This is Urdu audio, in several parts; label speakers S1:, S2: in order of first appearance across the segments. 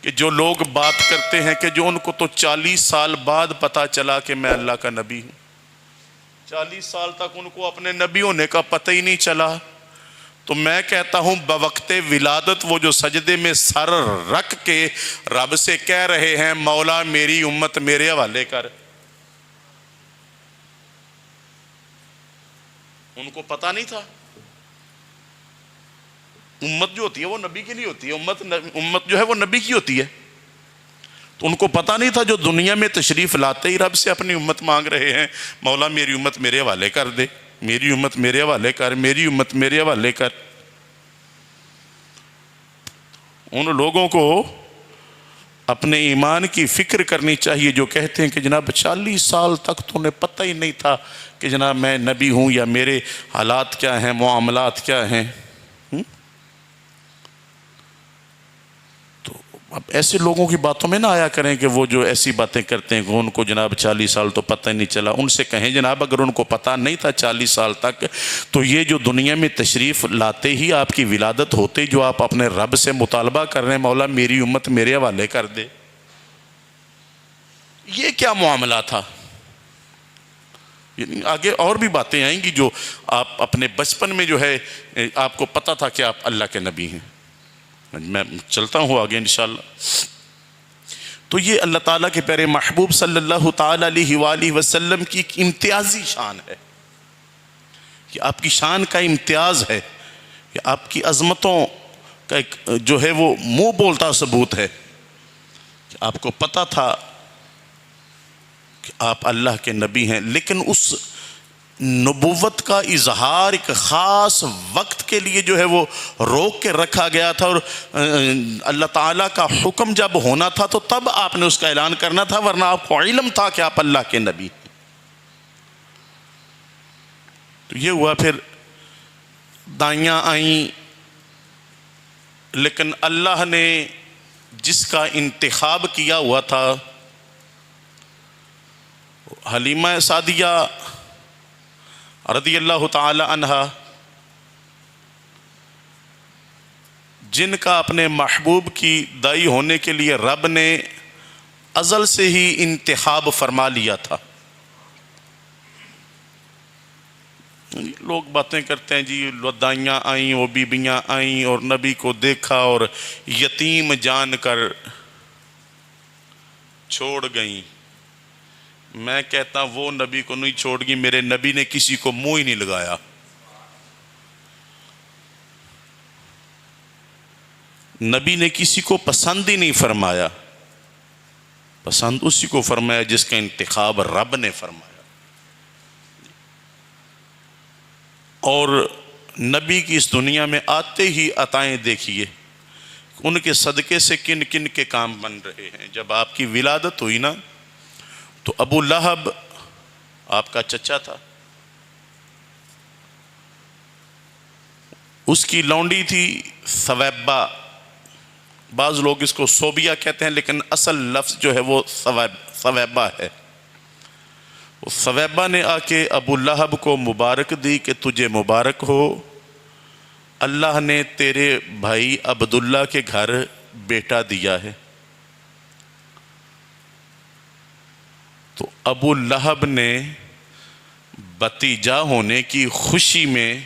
S1: کہ جو لوگ بات کرتے ہیں کہ جو ان کو تو 40 سال بعد پتا چلا کہ میں اللہ کا نبی ہوں، 40 سال تک ان کو اپنے نبی ہونے کا پتہ ہی نہیں چلا، تو میں کہتا ہوں بوقت ولادت وہ جو سجدے میں سر رکھ کے رب سے کہہ رہے ہیں مولا میری امت میرے حوالے کر، ان کو پتہ نہیں تھا۔ امت جو ہوتی ہے وہ نبی کے لیے ہوتی ہے، امت جو ہے وہ نبی کی ہوتی ہے، تو ان کو پتہ نہیں تھا جو دنیا میں تشریف لاتے ہی رب سے اپنی امت مانگ رہے ہیں مولا میری امت میرے حوالے کر دے، میری امت میرے حوالے کر، میری امت میرے حوالے کر۔ ان لوگوں کو اپنے ایمان کی فکر کرنی چاہیے جو کہتے ہیں کہ جناب 40 سال تک تو انہیں پتہ ہی نہیں تھا کہ جناب میں نبی ہوں یا میرے حالات کیا ہیں، معاملات کیا ہیں۔ اب ایسے لوگوں کی باتوں میں نہ آیا کریں کہ وہ جو ایسی باتیں کرتے ہیں کہ ان کو جناب 40 سال تو پتہ نہیں چلا۔ ان سے کہیں جناب اگر ان کو پتہ نہیں تھا 40 سال تک تو یہ جو دنیا میں تشریف لاتے ہی آپ کی ولادت ہوتے جو آپ اپنے رب سے مطالبہ کر رہے ہیں مولا میری امت میرے حوالے کر دے، یہ کیا معاملہ تھا؟ آگے اور بھی باتیں آئیں گی جو آپ اپنے بچپن میں جو ہے آپ کو پتہ تھا کہ آپ اللہ کے نبی ہیں۔ میں چلتا ہوں آگے انشاءاللہ۔ تو یہ اللہ تعالیٰ کے پیارے محبوب صلی اللہ تعالیٰ علیہ وآلہ وسلم کی ایک امتیازی شان ہے، کہ آپ کی شان کا امتیاز ہے، کہ آپ کی عظمتوں کا ایک جو ہے وہ منہ بولتا ثبوت ہے کہ آپ کو پتہ تھا کہ آپ اللہ کے نبی ہیں، لیکن اس نبوت کا اظہار ایک خاص وقت کے لیے جو ہے وہ روک کے رکھا گیا تھا، اور اللہ تعالیٰ کا حکم جب ہونا تھا تو تب آپ نے اس کا اعلان کرنا تھا، ورنہ آپ کو علم تھا کہ آپ اللہ کے نبی۔ تو یہ ہوا، پھر دائیاں آئیں، لیکن اللہ نے جس کا انتخاب کیا ہوا تھا حلیمہ سعدیہ رضی اللہ تعالی عنہ، جن کا اپنے محبوب کی دائی ہونے کے لیے رب نے ازل سے ہی انتخاب فرما لیا تھا۔ لوگ باتیں کرتے ہیں جی دائیاں آئیں، وہ بیبیاں آئیں اور نبی کو دیکھا اور یتیم جان کر چھوڑ گئیں۔ میں کہتا وہ نبی کو نہیں چھوڑ گئی، میرے نبی نے کسی کو منہ ہی نہیں لگایا۔ نبی نے کسی کو پسند ہی نہیں فرمایا، پسند اسی کو فرمایا جس کا انتخاب رب نے فرمایا۔ اور نبی کی اس دنیا میں آتے ہی عطائیں دیکھیے، ان کے صدقے سے کن کن کے کام بن رہے ہیں۔ جب آپ کی ولادت ہوئی نا تو ابو لہب آپ کا چچا تھا، اس کی لونڈی تھی ثویبہ، بعض لوگ اس کو صوبیہ کہتے ہیں لیکن اصل لفظ جو ہے وہ ثویبہ ہے۔ ثویبہ نے آ کے ابو لہب کو مبارک دی کہ تجھے مبارک ہو، اللہ نے تیرے بھائی عبداللہ کے گھر بیٹا دیا ہے۔ تو ابو لہب نے بتیجا ہونے کی خوشی میں،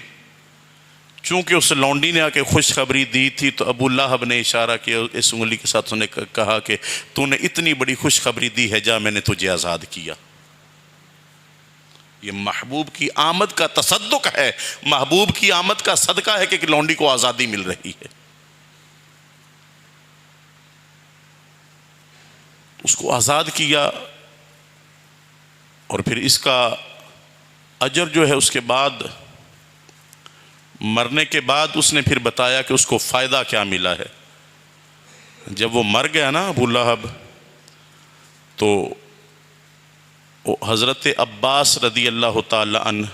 S1: چونکہ اس لونڈی نے آ کے خوشخبری دی تھی، تو ابو لہب نے اشارہ کیا اس انگلی کے ساتھ، انہیں کہا کہ تو نے اتنی بڑی خوشخبری دی ہے، جا میں نے تجھے آزاد کیا۔ یہ محبوب کی آمد کا تصدق ہے، محبوب کی آمد کا صدقہ ہے کہ لونڈی کو آزادی مل رہی ہے۔ اس کو آزاد کیا، اور پھر اس کا اجر جو ہے اس کے بعد مرنے کے بعد اس نے پھر بتایا کہ اس کو فائدہ کیا ملا ہے۔ جب وہ مر گیا نا ابو لہب، تو حضرت عباس رضی اللہ تعالی عنہ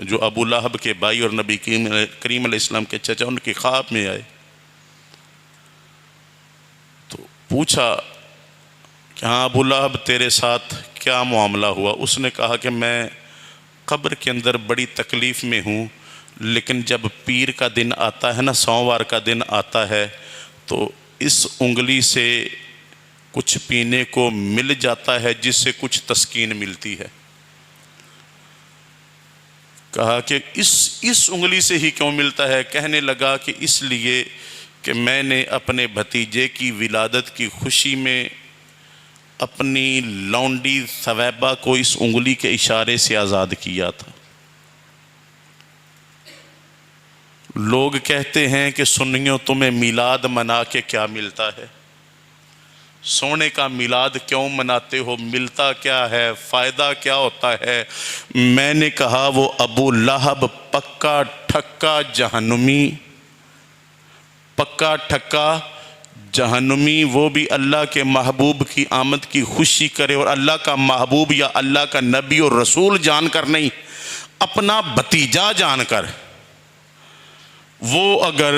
S1: جو ابو لہب کے بھائی اور نبی کریم علیہ السلام کے چچا، ان کے خواب میں آئے تو پوچھا کہ ہاں ابو لہب تیرے ساتھ کیا معاملہ ہوا؟ اس نے کہا کہ میں قبر کے اندر بڑی تکلیف میں ہوں، لیکن جب پیر کا دن آتا ہے نا، سوموار کا دن آتا ہے، تو اس انگلی سے کچھ پینے کو مل جاتا ہے جس سے کچھ تسکین ملتی ہے۔ کہا کہ اس انگلی سے ہی کیوں ملتا ہے؟ کہنے لگا کہ اس لیے کہ میں نے اپنے بھتیجے کی ولادت کی خوشی میں اپنی لونڈی ثویبہ کو اس انگلی کے اشارے سے آزاد کیا تھا۔ لوگ کہتے ہیں کہ سنیوں تمہیں میلاد منا کے کیا ملتا ہے؟ سونے کا میلاد کیوں مناتے ہو؟ ملتا کیا ہے؟ فائدہ کیا ہوتا ہے؟ میں نے کہا وہ ابو لہب پکا ٹھکا جہنمی، پکا ٹھکا جہنمی، وہ بھی اللہ کے محبوب کی آمد کی خوشی کرے، اور اللہ کا محبوب یا اللہ کا نبی اور رسول جان کر نہیں، اپنا بھتیجا جان کر وہ اگر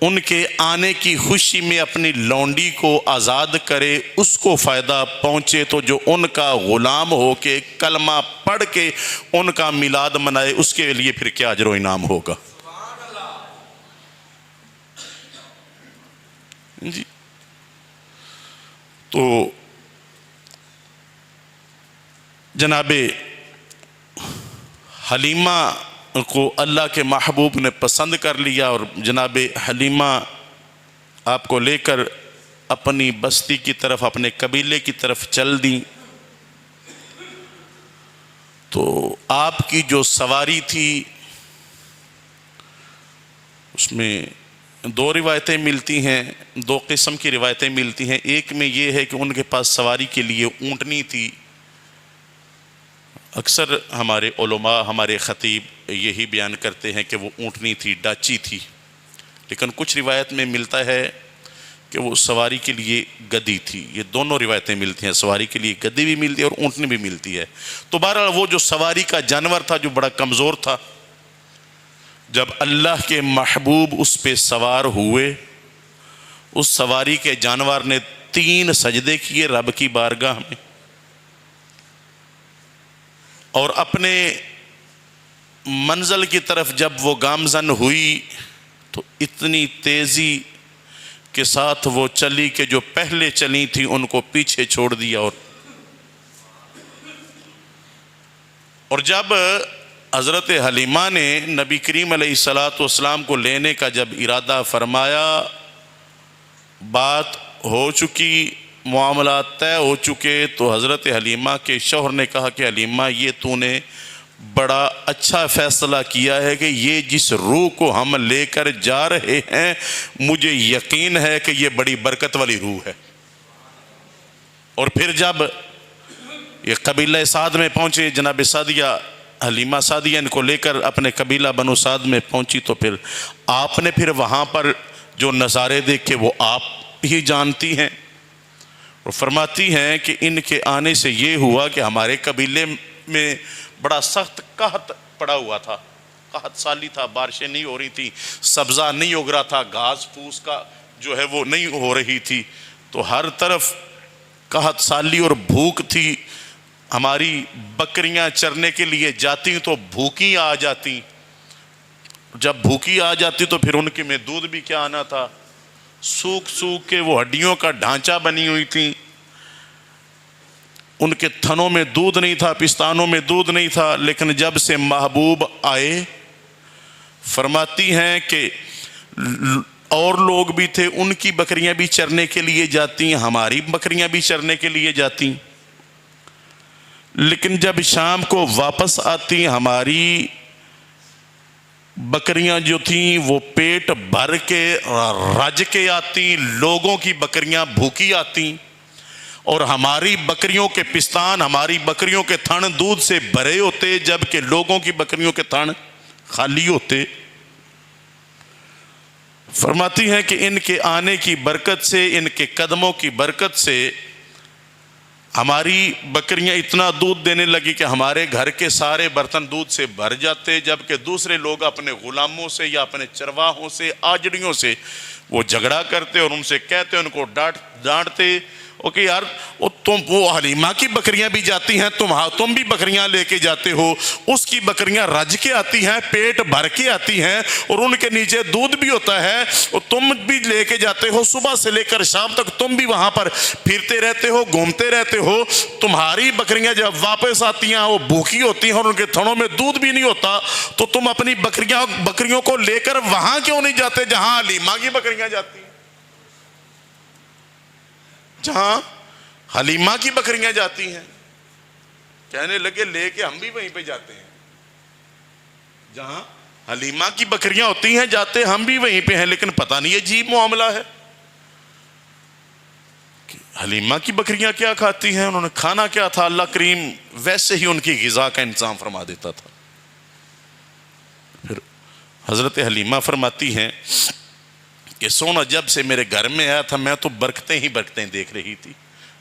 S1: ان کے آنے کی خوشی میں اپنی لونڈی کو آزاد کرے، اس کو فائدہ پہنچے، تو جو ان کا غلام ہو کے کلمہ پڑھ کے ان کا میلاد منائے، اس کے لیے پھر کیا اجر و انعام ہوگا۔ جی تو جناب حلیمہ کو اللہ کے محبوب نے پسند کر لیا، اور جناب حلیمہ آپ کو لے کر اپنی بستی کی طرف، اپنے قبیلے کی طرف چل دیں۔ تو آپ کی جو سواری تھی اس میں دو روایتیں ملتی ہیں، دو قسم کی روایتیں ملتی ہیں۔ ایک میں یہ ہے کہ ان کے پاس سواری کے لیے اونٹنی تھی۔ اکثر ہمارے علماء، ہمارے خطیب یہی بیان کرتے ہیں کہ وہ اونٹنی تھی، ڈاچی تھی، لیکن کچھ روایت میں ملتا ہے کہ وہ سواری کے لیے گدی تھی۔ یہ دونوں روایتیں ملتی ہیں، سواری کے لیے گدی بھی ملتی ہے اور اونٹنی بھی ملتی ہے۔ تو بہرحال وہ جو سواری کا جانور تھا جو بڑا کمزور تھا، جب اللہ کے محبوب اس پہ سوار ہوئے، اس سواری کے جانور نے 3 سجدے کیے رب کی بارگاہ میں، اور اپنے منزل کی طرف جب وہ گامزن ہوئی تو اتنی تیزی کے ساتھ وہ چلی کہ جو پہلے چلی تھی ان کو پیچھے چھوڑ دیا۔ اور جب حضرت حلیمہ نے نبی کریم علیہ السلام کو لینے کا جب ارادہ فرمایا، بات ہو چکی، معاملات طے ہو چکے، تو حضرت حلیمہ کے شوہر نے کہا کہ حلیمہ یہ تو نے بڑا اچھا فیصلہ کیا ہے کہ یہ جس روح کو ہم لے کر جا رہے ہیں مجھے یقین ہے کہ یہ بڑی برکت والی روح ہے۔ اور پھر جب یہ قبیلہ سعد میں پہنچے، جناب سعدیہ، حلیمہ سعدیہ ان کو لے کر اپنے قبیلہ بنو سعد میں پہنچی، تو پھر آپ نے پھر وہاں پر جو نظارے دیکھے وہ آپ ہی جانتی ہیں۔ اور فرماتی ہیں کہ ان کے آنے سے یہ ہوا کہ ہمارے قبیلے میں بڑا سخت قحط پڑا ہوا تھا، قحط سالی تھا، بارشیں نہیں ہو رہی تھی، سبزہ نہیں اگ رہا تھا، گھاس پھوس کا جو ہے وہ نہیں ہو رہی تھی، تو ہر طرف قحط سالی اور بھوک تھی۔ ہماری بکریاں چرنے کے لیے جاتی تو بھوکی آ جاتی، جب بھوکی آ جاتی تو پھر ان کے میں دودھ بھی کیا آنا تھا، سوکھ سوکھ کے وہ ہڈیوں کا ڈھانچہ بنی ہوئی تھی، ان کے تھنوں میں دودھ نہیں تھا، پستانوں میں دودھ نہیں تھا۔ لیکن جب سے محبوب آئے، فرماتی ہیں کہ اور لوگ بھی تھے، ان کی بکریاں بھی چرنے کے لیے جاتی، ہماری بکریاں بھی چرنے کے لیے جاتی، لیکن جب شام کو واپس آتی ہماری بکریاں جو تھیں وہ پیٹ بھر کے رج کے آتی، لوگوں کی بکریاں بھوکی آتی، اور ہماری بکریوں کے پستان، ہماری بکریوں کے تھن دودھ سے بھرے ہوتے، جبکہ لوگوں کی بکریوں کے تھن خالی ہوتے۔ فرماتی ہیں کہ ان کے آنے کی برکت سے، ان کے قدموں کی برکت سے ہماری بکریاں اتنا دودھ دینے لگی کہ ہمارے گھر کے سارے برتن دودھ سے بھر جاتے، جبکہ دوسرے لوگ اپنے غلاموں سے یا اپنے چرواہوں سے، آجڑیوں سے وہ جھگڑا کرتے اور ان سے کہتے، ان کو ڈانٹتے، اوکے یار وہ حلیمہ کی بکریاں بھی جاتی ہیں، تم بھی بکریاں لے کے جاتے ہو، اس کی بکریاں رج کے آتی ہیں، پیٹ بھر کے آتی ہیں، اور ان کے نیچے دودھ بھی ہوتا ہے، اور تم بھی لے کے جاتے ہو، صبح سے لے کر شام تک تم بھی وہاں پر پھرتے رہتے ہو، گھومتے رہتے ہو، تمہاری بکریاں جب واپس آتی ہیں وہ بھوکی ہوتی ہیں اور ان کے تھنوں میں دودھ بھی نہیں ہوتا، تو تم اپنی بکریوں کو لے کر وہاں کیوں نہیں جاتے جہاں حلیمہ کی بکریاں جاتی ہیں؟ جہاں حلیمہ کی بکریاں جاتی ہیں۔ کہنے لگے لے کے ہم بھی وہیں پہ جاتے ہیں، جہاں حلیمہ کی بکریاں ہوتی ہیں جاتے ہم بھی وہیں پہ ہیں، لیکن پتہ نہیں عجیب معاملہ ہے کہ حلیمہ کی بکریاں کیا کھاتی ہیں، انہوں نے کھانا کیا تھا، اللہ کریم ویسے ہی ان کی غذا کا انتظام فرما دیتا تھا۔ پھر حضرت حلیمہ فرماتی ہیں کہ سونا جب سے میرے گھر میں آیا تھا میں تو برکتیں ہی برکتیں دیکھ رہی تھی،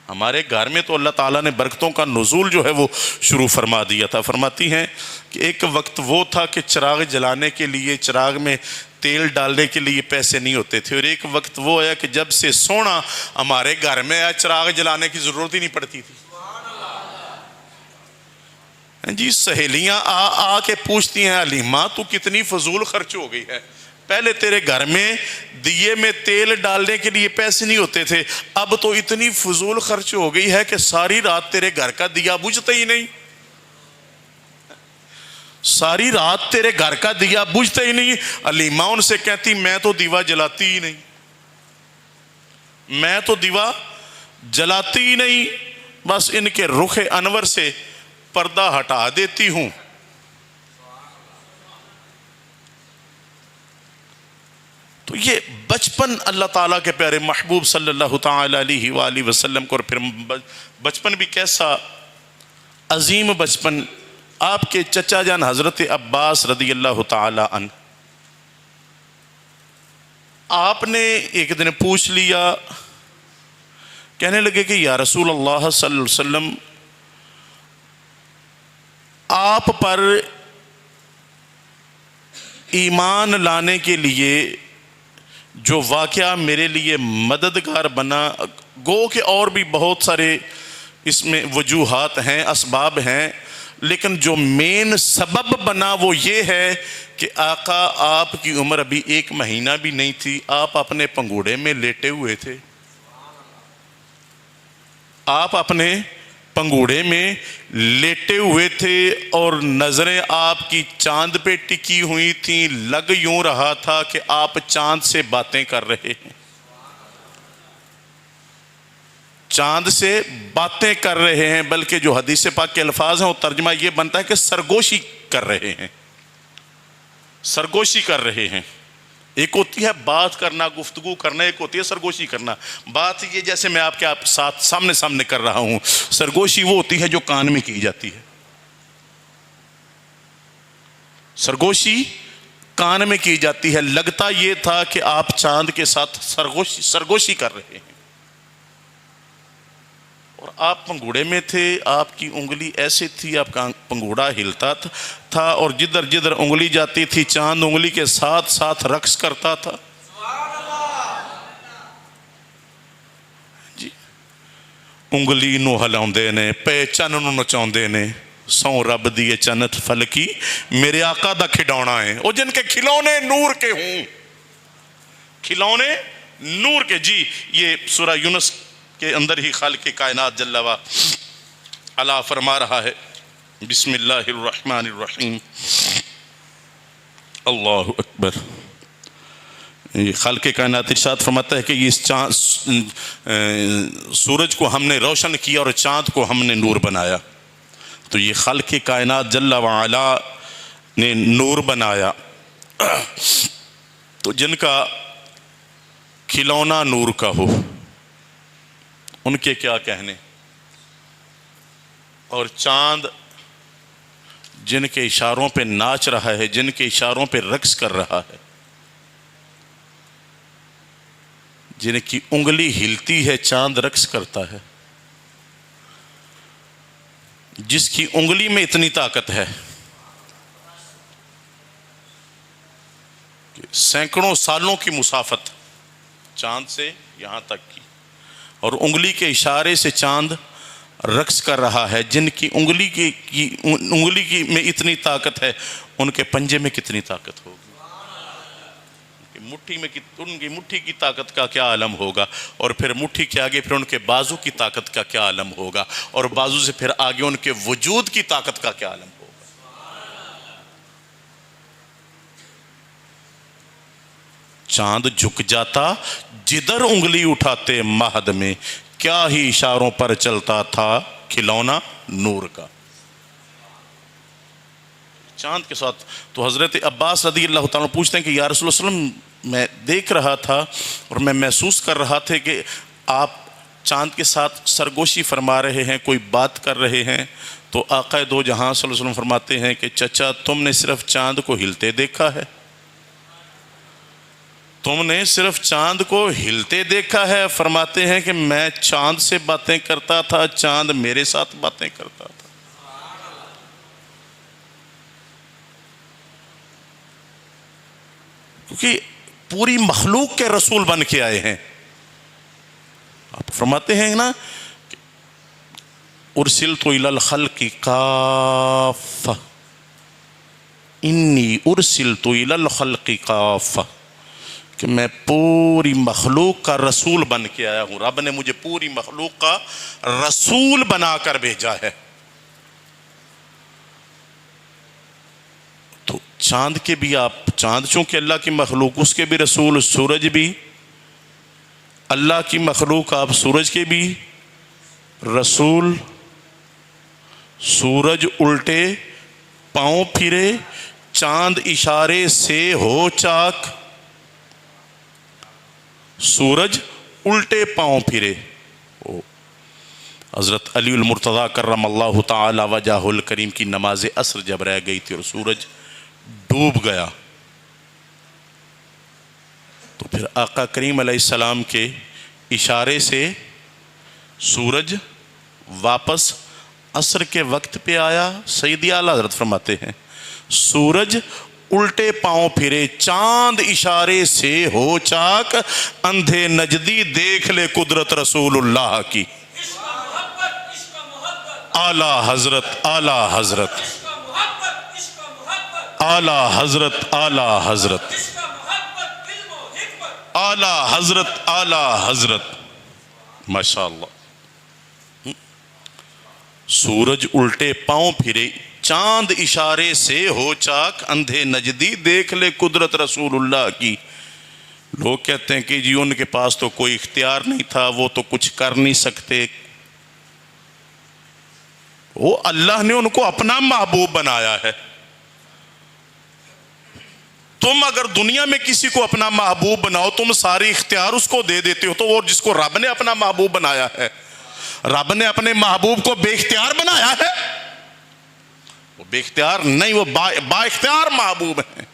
S1: ہمارے گھر میں تو اللہ تعالیٰ نے برکتوں کا نزول جو ہے وہ شروع فرما دیا تھا۔ فرماتی ہیں کہ ایک وقت وہ تھا کہ چراغ جلانے کے لیے، چراغ میں تیل ڈالنے کے لیے پیسے نہیں ہوتے تھے، اور ایک وقت وہ آیا کہ جب سے سونا ہمارے گھر میں آیا چراغ جلانے کی ضرورت ہی نہیں پڑتی تھی۔ جی سہیلیاں آ کے پوچھتی ہیں حلیمہ تو کتنی فضول خرچ ہو گئی ہے، پہلے تیرے گھر میں دیے میں تیل ڈالنے کے لیے پیسے نہیں ہوتے تھے، اب تو اتنی فضول خرچ ہو گئی ہے کہ ساری رات تیرے گھر کا دیا بجھتا ہی نہیں، ساری رات تیرے گھر کا دیا بجھتا ہی نہیں۔ حلیمہ ان سے کہتی میں تو دیوا جلاتی ہی نہیں، میں تو دیوا جلاتی ہی نہیں، بس ان کے رخ انور سے پردہ ہٹا دیتی ہوں۔ تو یہ بچپن اللہ تعالیٰ کے پیارے محبوب صلی اللہ تعالیٰ علیہ وآلہ وسلم کو، اور پھر بچپن بھی کیسا عظیم بچپن، آپ کے چچا جان حضرت عباس رضی اللہ تعالیٰ عنہ، آپ نے ایک دن پوچھ لیا، کہنے لگے کہ یا رسول اللہ صلی اللہ علیہ وسلم آپ پر ایمان لانے کے لیے جو واقعہ میرے لیے مددگار بنا، گو کہ اور بھی بہت سارے اس میں وجوہات ہیں، اسباب ہیں، لیکن جو مین سبب بنا وہ یہ ہے کہ آقا آپ کی عمر ابھی 1 مہینہ بھی نہیں تھی، آپ اپنے پنگوڑے میں لیٹے ہوئے تھے، آپ اپنے پنگوڑے میں لیٹے ہوئے تھے اور نظریں آپ کی چاند پہ ٹکی ہوئی تھیں، لگ یوں رہا تھا کہ آپ چاند سے باتیں کر رہے ہیں، چاند سے باتیں کر رہے ہیں، بلکہ جو حدیث پاک کے الفاظ ہیں وہ ترجمہ یہ بنتا ہے کہ سرگوشی کر رہے ہیں، سرگوشی کر رہے ہیں۔ ایک ہوتی ہے بات کرنا، گفتگو کرنا، ایک ہوتی ہے سرگوشی کرنا۔ بات یہ جیسے میں آپ کے ساتھ سامنے کر رہا ہوں، سرگوشی وہ ہوتی ہے جو کان میں کی جاتی ہے، سرگوشی کان میں کی جاتی ہے۔ لگتا یہ تھا کہ آپ چاند کے ساتھ سرگوشی کر رہے ہیں، اور آپ پنگوڑے میں تھے، آپ کی انگلی ایسے تھی، آپ کا پنگوڑا ہلتا تھا، اور جدھر جدھر انگلی جاتی تھی چاند انگلی کے ساتھ ساتھ رقص کرتا تھا۔ جی انگلی نو ہلاؤندے نے، پے چن نو نچاؤندے نے، سو رب دیے چنت فلکی میرے آقا دا کھڈونا ہے، وہ جن کے کھلونے نور کے ہوں، کھلونے نور کے۔ جی یہ سورہ یونس کے اندر ہی خالق کائنات جل وعلا فرما رہا ہے، بسم اللہ الرحمن الرحیم، اللہ اکبر۔ یہ خالق کائنات ارشاد فرماتا ہے کہ اس سورج کو ہم نے روشن کیا اور چاند کو ہم نے نور بنایا، تو یہ خالق کائنات جل وعلا نے نور بنایا، تو جن کا کھلونا نور کا ہو ان کے کیا کہنے، اور چاند جن کے اشاروں پہ ناچ رہا ہے، جن کے اشاروں پہ رقص کر رہا ہے، جن کی انگلی ہلتی ہے چاند رقص کرتا ہے، جس کی انگلی میں اتنی طاقت ہے کہ سینکڑوں سالوں کی مسافت چاند سے یہاں تک کی، اور انگلی کے اشارے سے چاند رقص کر رہا ہے. جن کی انگلی کی میں اتنی طاقت ہے، ان کے پنجے میں کتنی طاقت ہوگی، ان کی مٹھی کی طاقت کا کیا عالم ہوگا، اور پھر مٹھی کے آگے پھر ان کے بازو کی طاقت کا کیا عالم ہوگا، اور بازو سے پھر آگے ان کے وجود کی طاقت کا کیا عالم ہوگا. چاند جھک جاتا جدھر انگلی اٹھاتے مہد میں، کیا ہی اشاروں پر چلتا تھا کھلونا نور کا. چاند کے ساتھ تو حضرت عباس رضی اللہ تعالیٰ پوچھتے ہیں کہ یا رسول اللہ صلی اللہ علیہ وسلم، میں دیکھ رہا تھا اور میں محسوس کر رہا تھا کہ آپ چاند کے ساتھ سرگوشی فرما رہے ہیں، کوئی بات کر رہے ہیں. تو آقا دو جہاں صلی اللہ علیہ وسلم فرماتے ہیں کہ چچا تم نے صرف چاند کو ہلتے دیکھا ہے، تم نے صرف چاند کو ہلتے دیکھا ہے. فرماتے ہیں کہ میں چاند سے باتیں کرتا تھا، چاند میرے ساتھ باتیں کرتا تھا. کیونکہ پوری مخلوق کے رسول بن کے آئے ہیں. آپ فرماتے ہیں نا ارسلت الی الخلق کافہ، انی ارسلت الی الخلق کافہ، کہ میں پوری مخلوق کا رسول بن کے آیا ہوں. رب نے مجھے پوری مخلوق کا رسول بنا کر بھیجا ہے. تو چاند کے بھی آپ، چاند چونکہ اللہ کی مخلوق، اس کے بھی رسول، سورج بھی اللہ کی مخلوق، آپ سورج کے بھی رسول. سورج الٹے پاؤں پھرے، چاند اشارے سے ہو چاک. سورج الٹے پاؤں پھرے. حضرت علی المرتضیٰ کرم اللہ تعالی وجہہ الکریم کی نماز عصر جب رہ گئی تھی اور سورج ڈوب گیا، تو پھر آقا کریم علیہ السلام کے اشارے سے سورج واپس عصر کے وقت پہ آیا. سیدی اعلیٰ حضرت فرماتے ہیں سورج الٹے پاؤں پھرے، چاند اشارے سے ہو چاک، اندھے نجدی دیکھ لے قدرت رسول اللہ کی. اعلی حضرت، اعلی حضرت، اعلی حضرت، اعلی حضرت، اعلی حضرت، اعلی حضرت. ماشاء اللہ. سورج الٹے پاؤں پھرے، چاند اشارے سے ہو چاک، اندھے نجدی دیکھ لے قدرت رسول اللہ کی. لوگ کہتے ہیں کہ جی ان کے پاس تو کوئی اختیار نہیں تھا، وہ تو کچھ کر نہیں سکتے. وہ اللہ نے ان کو اپنا محبوب بنایا ہے. تم اگر دنیا میں کسی کو اپنا محبوب بناؤ، تم ساری اختیار اس کو دے دیتے ہو. تو وہ جس کو رب نے اپنا محبوب بنایا ہے، رب نے اپنے محبوب کو بے اختیار بنایا ہے؟ وہ بے اختیار نہیں، وہ با اختیار محبوب ہیں.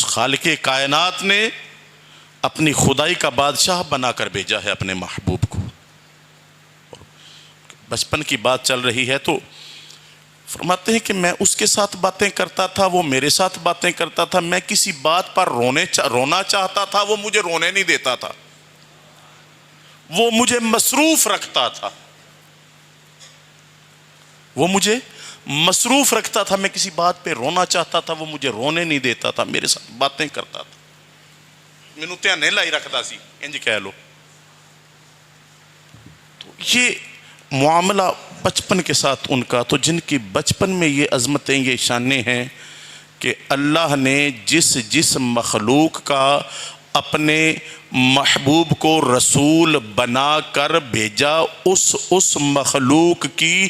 S1: خالق کائنات نے اپنی خدائی کا بادشاہ بنا کر بھیجا ہے اپنے محبوب کو. بچپن کی بات چل رہی ہے تو فرماتے ہیں کہ میں اس کے ساتھ باتیں کرتا تھا، وہ میرے ساتھ باتیں کرتا تھا. میں کسی بات پر رونا چاہتا تھا، وہ مجھے رونے نہیں دیتا تھا. وہ مجھے مصروف رکھتا تھا، وہ مجھے مصروف رکھتا تھا. میں کسی بات پہ رونا چاہتا تھا، وہ مجھے رونے نہیں دیتا تھا، میرے ساتھ باتیں کرتا تھا. مینوں تے نہیں لائی رکھتا سی، انج کہہ لو. تو یہ معاملہ بچپن کے ساتھ ان کا، تو جن کی بچپن میں یہ عظمتیں، یہ شانیں ہیں کہ اللہ نے جس مخلوق کا اپنے محبوب کو رسول بنا کر بھیجا، اس مخلوق کی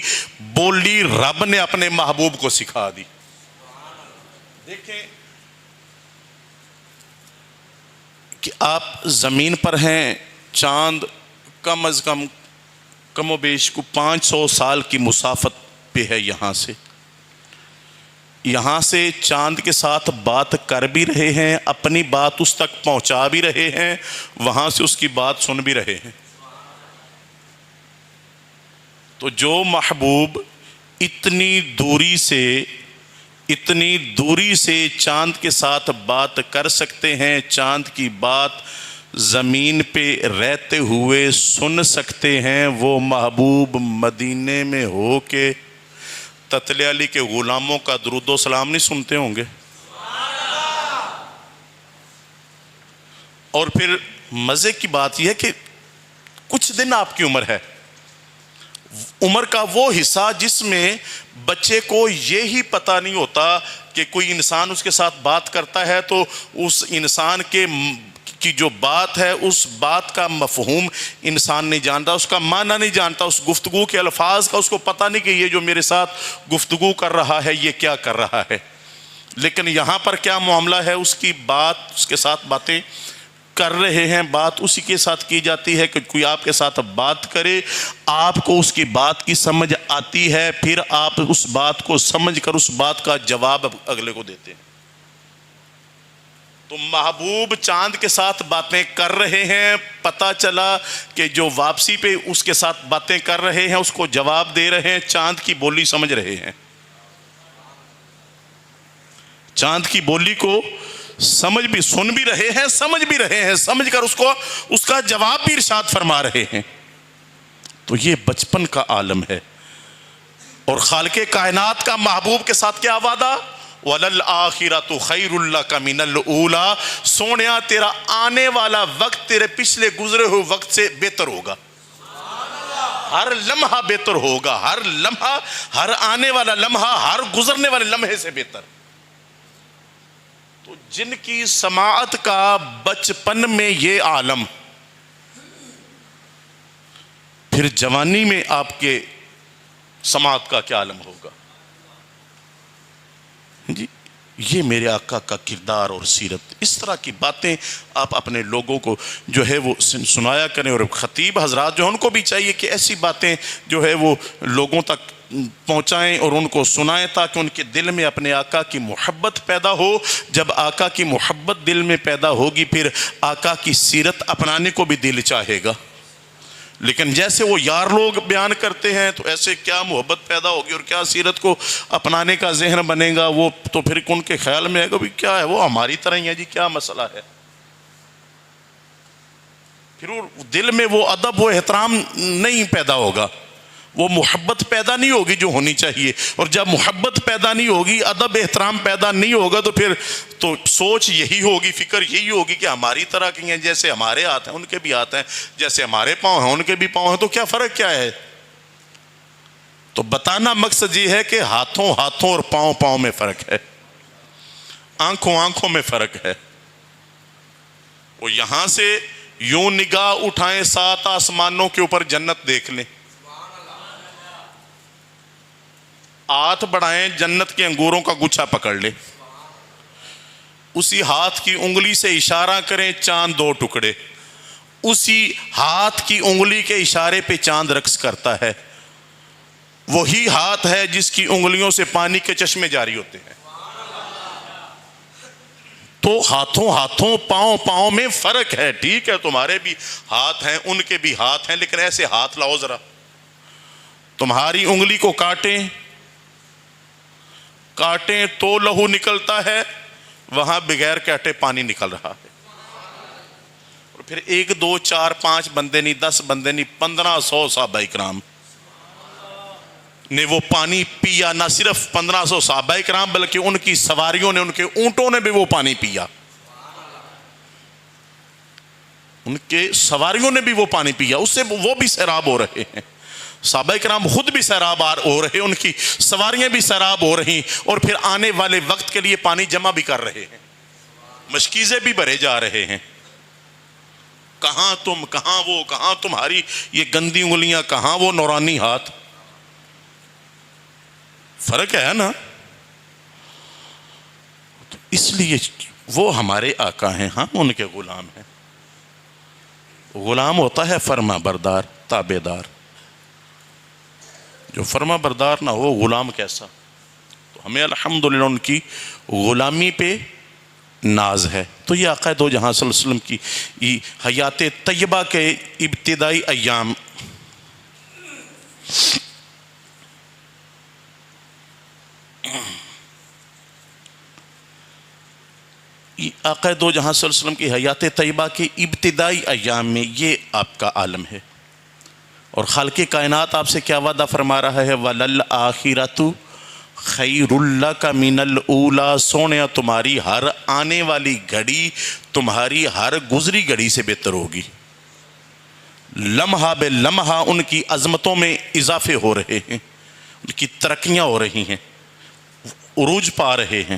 S1: بولی رب نے اپنے محبوب کو سکھا دی. دیکھیں کہ آپ زمین پر ہیں، چاند کم از کم کم و بیش کو 500 سال کی مسافت پہ ہے. یہاں سے چاند کے ساتھ بات کر بھی رہے ہیں، اپنی بات اس تک پہنچا بھی رہے ہیں، وہاں سے اس کی بات سن بھی رہے ہیں. تو جو محبوب اتنی دوری سے اتنی دوری سے چاند کے ساتھ بات کر سکتے ہیں، چاند کی بات زمین پہ رہتے ہوئے سن سکتے ہیں، وہ محبوب مدینے میں ہو کے تتلے علی کے غلاموں کا درود و سلام نہیں سنتے ہوں گے؟ اور پھر مزے کی بات یہ ہے کہ کچھ دن آپ کی عمر ہے، عمر کا وہ حصہ جس میں بچے کو یہی پتہ نہیں ہوتا کہ کوئی انسان اس کے ساتھ بات کرتا ہے تو اس انسان کی جو بات ہے اس بات کا مفہوم انسان نہیں جانتا، اس کا معنی نہیں جانتا، اس گفتگو کے الفاظ کا اس کو پتہ نہیں کہ یہ جو میرے ساتھ گفتگو کر رہا ہے یہ کیا کر رہا ہے۔ لیکن یہاں پر کیا معاملہ ہے، اس کی بات، اس کے ساتھ باتیں کر رہے ہیں، بات اسی کے ساتھ کی جاتی ہے کہ کوئی آپ کے ساتھ بات کرے، آپ کو اس کی بات کی سمجھ آتی ہے، پھر آپ اس بات کو سمجھ کر اس بات کا جواب اگلے کو دیتے ہیں۔ تو محبوب چاند کے ساتھ باتیں کر رہے ہیں، پتہ چلا کہ جو واپسی پہ اس کے ساتھ باتیں کر رہے ہیں اس کو جواب دے رہے ہیں، چاند کی بولی سمجھ رہے ہیں، چاند کی بولی کو سمجھ بھی، سن بھی رہے ہیں، سمجھ بھی رہے ہیں، سمجھ کر اس کا جواب بھی ارشاد فرما رہے ہیں۔ تو یہ بچپن کا عالم ہے۔ اور خالق کائنات کا محبوب کے ساتھ کیا وعدہ؟ وَلَلْآخِرَةُ خَيْرٌ لَكَ مِنَ الْأُولَىٰ، سونیا تیرا آنے والا وقت تیرے پچھلے گزرے ہوئے وقت سے بہتر ہوگا، ہر لمحہ بہتر ہوگا، ہر لمحہ، ہر آنے والا لمحہ ہر گزرنے والے لمحے سے بہتر۔ تو جن کی سماعت کا بچپن میں یہ عالم، پھر جوانی میں آپ کے سماعت کا کیا عالم ہوگا؟ جی یہ میرے آقا کا کردار اور سیرت، اس طرح کی باتیں آپ اپنے لوگوں کو جو ہے وہ سنایا کریں، اور خطیب حضرات جو ہیں ان کو بھی چاہیے کہ ایسی باتیں جو ہے وہ لوگوں تک پہنچائیں اور ان کو سنائیں تاکہ ان کے دل میں اپنے آقا کی محبت پیدا ہو۔ جب آقا کی محبت دل میں پیدا ہوگی پھر آقا کی سیرت اپنانے کو بھی دل چاہے گا۔ لیکن جیسے وہ یار لوگ بیان کرتے ہیں تو ایسے کیا محبت پیدا ہوگی اور کیا سیرت کو اپنانے کا ذہن بنے گا؟ وہ تو پھر ان کے خیال میں آئے گا بھی کیا ہے، وہ ہماری طرح ہی ہے جی، کیا مسئلہ ہے؟ پھر دل میں وہ ادب و احترام نہیں پیدا ہوگا، وہ محبت پیدا نہیں ہوگی جو ہونی چاہیے۔ اور جب محبت پیدا نہیں ہوگی، ادب احترام پیدا نہیں ہوگا تو پھر تو سوچ یہی ہوگی، فکر یہی ہوگی کہ ہماری طرح کی ہیں، جیسے ہمارے ہاتھ ہیں ان کے بھی ہاتھ ہیں، جیسے ہمارے پاؤں ہیں ان کے بھی پاؤں ہیں، تو کیا فرق کیا ہے؟ تو بتانا مقصد یہ ہے کہ ہاتھوں ہاتھوں اور پاؤں پاؤں میں فرق ہے، آنکھوں آنکھوں میں فرق ہے۔ وہ یہاں سے یوں نگاہ اٹھائیں 7 آسمانوں کے اوپر جنت دیکھ لیں، ہاتھ بڑھائیں جنت کے انگوروں کا گچھا پکڑ لے، اسی ہاتھ کی انگلی سے اشارہ کریں چاند 2 ٹکڑے، اسی ہاتھ کی انگلی کے اشارے پہ چاند رقص کرتا ہے، وہی ہاتھ ہے جس کی انگلیوں سے پانی کے چشمے جاری ہوتے ہیں۔ تو ہاتھوں ہاتھوں پاؤں پاؤں میں فرق ہے، ٹھیک ہے تمہارے بھی ہاتھ ہیں ان کے بھی ہاتھ ہیں، لیکن ایسے ہاتھ لاؤ ذرا، تمہاری انگلی کو کاٹیں تو لہو نکلتا ہے، وہاں بغیر کاٹے پانی نکل رہا ہے۔ اور پھر 1 2 4 5 بندے نہیں، 10 بندے نہیں، 1500 صحابہ کرام نے وہ پانی پیا۔ نہ صرف 1500 صحابہ کرام بلکہ ان کی سواریوں نے، ان کے اونٹوں نے بھی وہ پانی پیا، ان کے سواریوں نے بھی وہ پانی پیا، اس سے وہ بھی سیراب ہو رہے ہیں، صحابہ کرام خود بھی سیراب ہو رہے، ان کی سواریاں بھی سیراب ہو رہی، اور پھر آنے والے وقت کے لیے پانی جمع بھی کر رہے ہیں، مشکیزیں بھی بھرے جا رہے ہیں۔ کہاں تم، کہاں وہ، کہاں تمہاری یہ گندی انگلیاں، کہاں وہ نورانی ہاتھ؟ فرق ہے نا؟ اس لیے وہ ہمارے آقا ہیں، ہم ان کے غلام ہیں۔ غلام ہوتا ہے فرما بردار، تابع دار۔ جو فرما بردار نہ ہو غلام کیسا؟ تو ہمیں الحمدللہ ان کی غلامی پہ ناز ہے۔ تو یہ آقا دو جہاں صلی اللہ علیہ وسلم کی حیات طیبہ کے ابتدائی ایام، آقا دو جہاں صلی اللہ علیہ وسلم کی حیات طیبہ کے ابتدائی ایام میں یہ آپ کا عالم ہے، اور خالق کائنات آپ سے کیا وعدہ فرما رہا ہے؟ وَلَلْآخِرَةُ خَيْرٌ لَكَ مِنَ الْأُولَىٰ، سونیا تمہاری ہر آنے والی گھڑی تمہاری ہر گزری گھڑی سے بہتر ہوگی۔ لمحہ بے لمحہ ان کی عظمتوں میں اضافے ہو رہے ہیں، ان کی ترقیاں ہو رہی ہیں، عروج پا رہے ہیں۔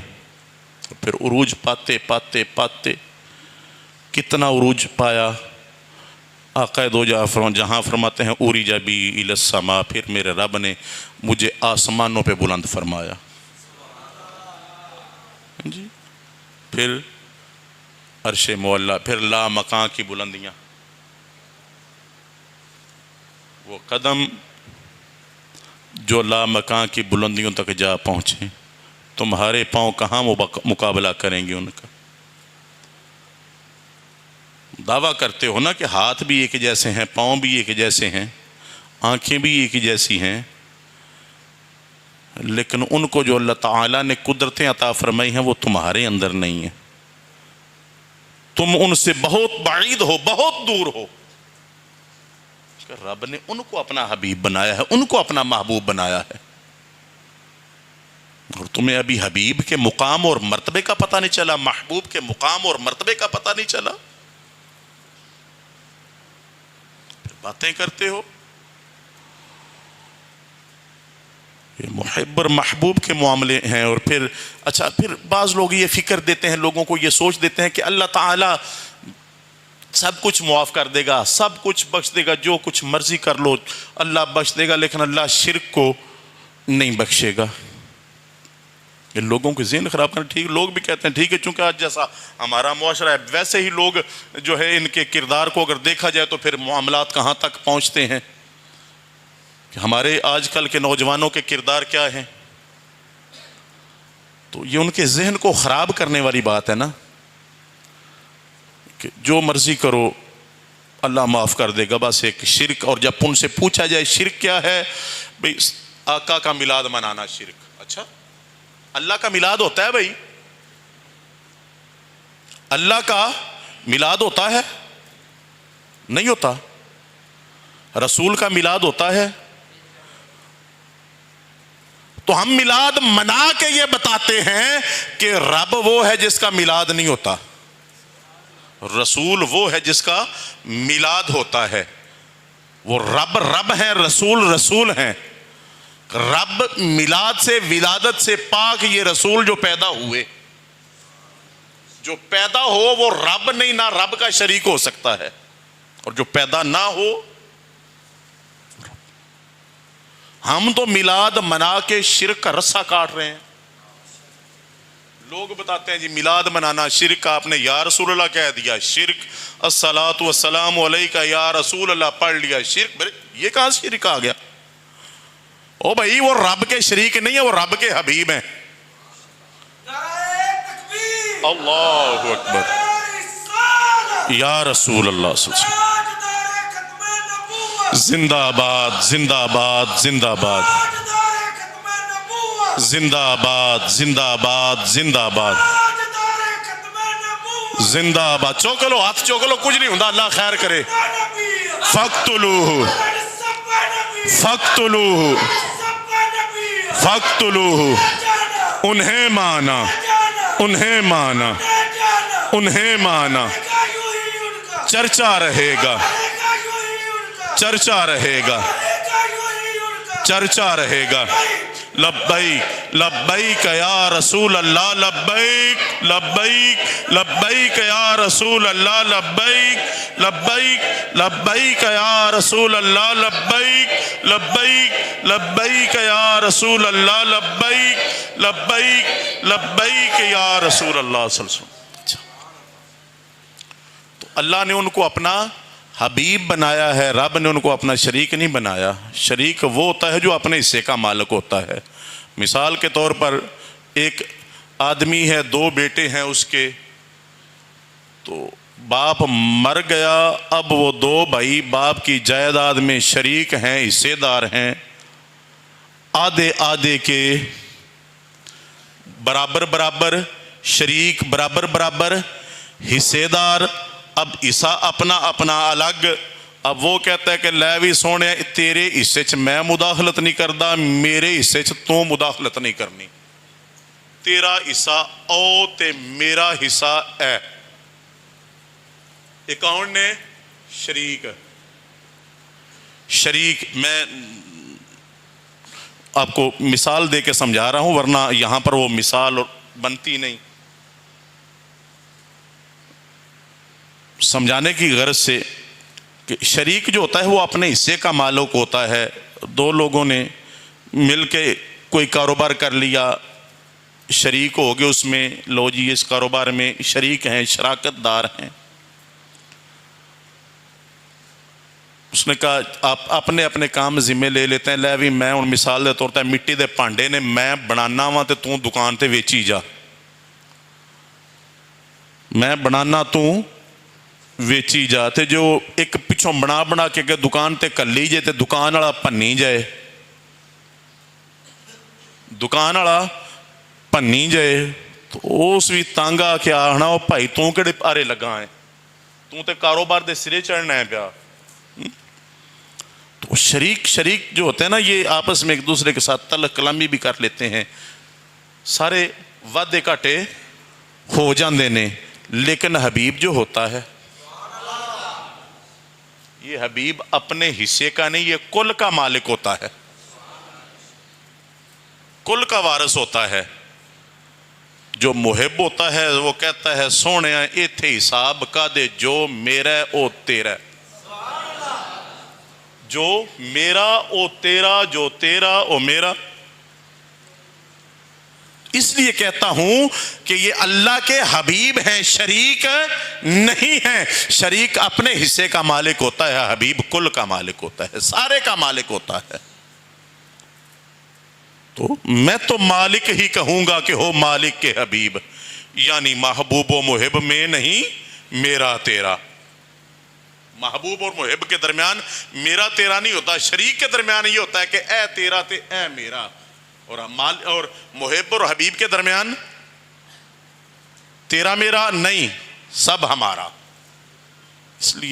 S1: پھر عروج پاتے پاتے پاتے کتنا عروج پایا؟ آقا دو جہاں فرماتے ہیں اورج بی الی السماء، پھر میرے رب نے مجھے آسمانوں پہ بلند فرمایا جی، پھر عرش معلیٰ، پھر لا مکان کی بلندیاں، وہ قدم جو لا مکان کی بلندیوں تک جا پہنچے، تمہارے پاؤں کہاں مقابلہ کریں گے ان کا؟ دعویٰ کرتے ہو نا کہ ہاتھ بھی ایک جیسے ہیں، پاؤں بھی ایک جیسے ہیں، آنکھیں بھی ایک جیسی ہیں، لیکن ان کو جو اللہ تعالیٰ نے قدرتیں عطا فرمائی ہیں وہ تمہارے اندر نہیں ہیں، تم ان سے بہت بعید ہو، بہت دور ہو۔ رب نے ان کو اپنا حبیب بنایا ہے، ان کو اپنا محبوب بنایا ہے، اور تمہیں ابھی حبیب کے مقام اور مرتبے کا پتہ نہیں چلا، محبوب کے مقام اور مرتبے کا پتہ نہیں چلا، پھر باتیں کرتے ہو۔ یہ محب اور محبوب کے معاملے ہیں۔ اور پھر اچھا، پھر بعض لوگ یہ فکر دیتے ہیں، لوگوں کو یہ سوچ دیتے ہیں کہ اللہ تعالیٰ سب کچھ معاف کر دے گا، سب کچھ بخش دے گا، جو کچھ مرضی کر لو اللہ بخش دے گا، لیکن اللہ شرک کو نہیں بخشے گا۔ یہ لوگوں کے ذہن خراب کرنا۔ ٹھیک، لوگ بھی کہتے ہیں ٹھیک ہے، چونکہ آج جیسا ہمارا معاشرہ ہے ویسے ہی لوگ جو ہے ان کے کردار کو اگر دیکھا جائے تو پھر معاملات کہاں تک پہنچتے ہیں کہ ہمارے آج کل کے نوجوانوں کے کردار کیا ہیں۔ تو یہ ان کے ذہن کو خراب کرنے والی بات ہے نا، کہ جو مرضی کرو اللہ معاف کر دے گا، بس ایک شرک۔ اور جب ان سے پوچھا جائے شرک کیا ہے، بھئی آقا کا میلاد منانا شرک۔ اچھا، اللہ کا میلاد ہوتا ہے بھائی؟ اللہ کا میلاد ہوتا ہے؟ نہیں ہوتا۔ رسول کا میلاد ہوتا ہے؟ تو ہم میلاد منا کے یہ بتاتے ہیں کہ رب وہ ہے جس کا میلاد نہیں ہوتا، رسول وہ ہے جس کا میلاد ہوتا ہے۔ وہ رب رب ہیں، رسول رسول ہیں۔ رب میلاد سے، ولادت سے پاک یہ رسول جو پیدا ہوئے، جو پیدا ہو وہ رب نہیں، نہ رب کا شریک ہو سکتا ہے، اور جو پیدا نہ ہو۔ ہم تو میلاد منا کے شرک کا رسہ کاٹ رہے ہیں۔ لوگ بتاتے ہیں جی میلاد منانا شرک، آپ نے یا رسول اللہ کہہ دیا شرک، الصلاۃ والسلام علیک یا رسول اللہ پڑھ لیا شرک۔ یہ کہاں سے شرک آ گیا؟ او بھائی وہ رب کے شریک نہیں ہے، وہ رب کے حبیب ہیں۔ اللہ اکبر، یا رسول اللہ صلی اللہ علیہ وسلم، زندہ آباد زندہ آباد زندہ آباد زندہ آباد زندہ آباد زندہ آباد زندہ آباد۔ چوکلو، ہاتھ چوکلو، کچھ نہیں ہوتا، اللہ خیر کرے۔ فقتلوہ فقتلوہ فقتلوہ، انہیں مانا انہیں مانا انہیں مانا، چرچا رہے گا چرچا رہے گا چرچا رہے گا۔ لبیک لبیک یا رسول اللہ، لبیک لبیک لبیک یا رسول اللہ، لبیک لبیک لبیک یا رسول اللہ، لبیک لبیک لبیک یا رسول اللہ، لبیک لبیک لبیک یا رسول اللہ صلی اللہ علیہ وسلم۔ تو اللہ نے ان کو اپنا حبیب بنایا ہے، رب نے ان کو اپنا شریک نہیں بنایا۔ شریک وہ ہوتا ہے جو اپنے حصے کا مالک ہوتا ہے۔ مثال کے طور پر ایک آدمی ہے، دو بیٹے ہیں اس کے، تو باپ مر گیا، اب وہ دو بھائی باپ کی جائیداد میں شریک ہیں، حصے دار ہیں، آدھے آدھے کے برابر برابر شریک برابر برابر، حصے دار۔ اب حصہ اپنا اپنا الگ۔ اب وہ کہتا ہے کہ لے بھی سونے تیرے حصے چ میں مداخلت نہیں کردا، میرے حصے چ تو مداخلت نہیں کرنی، تیرا حصہ او تے میرا حصہ اے۔ یہ کون نے؟ شریک۔ شریک میں آپ کو مثال دے کے سمجھا رہا ہوں، ورنہ یہاں پر وہ مثال بنتی نہیں۔ سمجھانے کی غرض سے کہ شریک جو ہوتا ہے وہ اپنے حصے کا مالک ہوتا ہے۔ دو لوگوں نے مل کے کوئی کاروبار کر لیا، شریک ہو گئے اس میں، لو جی اس کاروبار میں شریک ہیں، شراکت دار ہیں۔ اس نے کہا آپ اپنے اپنے کام ذمہ لے لیتے ہیں، لے بھی میں ہوں مثال دے طور تے مٹی دے پانڈے نے میں بنانا وا تے تو دکان تے ویچی جا، میں بنانا تو ویچی جا، تے جو ایک پچھوں بنا بنا کے دکان تے کلی جے تے دکان والا پنی جائے، دکان والا پنی جائے تو اس بھی تنگ آ کے آنا وہ بھائی تو کہڑے آرے لگا ہے، تو تے کاروبار دے سرے چڑھنا ہے پیا۔ تو شریک جو ہوتے ہیں نا یہ آپس میں ایک دوسرے کے ساتھ تلخ کلامی بھی کر لیتے ہیں، سارے وعدے گھاٹے ہو جاندے نے، لیکن حبیب جو ہوتا ہے یہ حبیب اپنے حصے کا نہیں، یہ کل کا مالک ہوتا ہے، کل کا وارث ہوتا ہے۔ جو محب ہوتا ہے وہ کہتا ہے سونے ایتھے حساب کا دے، جو میرا او تیرا، جو میرا او تیرا، جو تیرا او میرا۔ اس لیے کہتا ہوں کہ یہ اللہ کے حبیب ہیں، شریک نہیں ہیں۔ شریک اپنے حصے کا مالک ہوتا ہے، حبیب کل کا مالک ہوتا ہے، سارے کا مالک ہوتا ہے۔ تو میں تو مالک ہی کہوں گا کہ ہو مالک کے حبیب، یعنی محبوب و محب میں نہیں میرا تیرا۔ محبوب اور محب کے درمیان میرا تیرا نہیں ہوتا، شریک کے درمیان یہ ہوتا ہے کہ اے تیرا تے اے میرا، اور محب اور حبیب کے درمیان تیرا میرا نہیں، سب ہمارا۔ اس لیے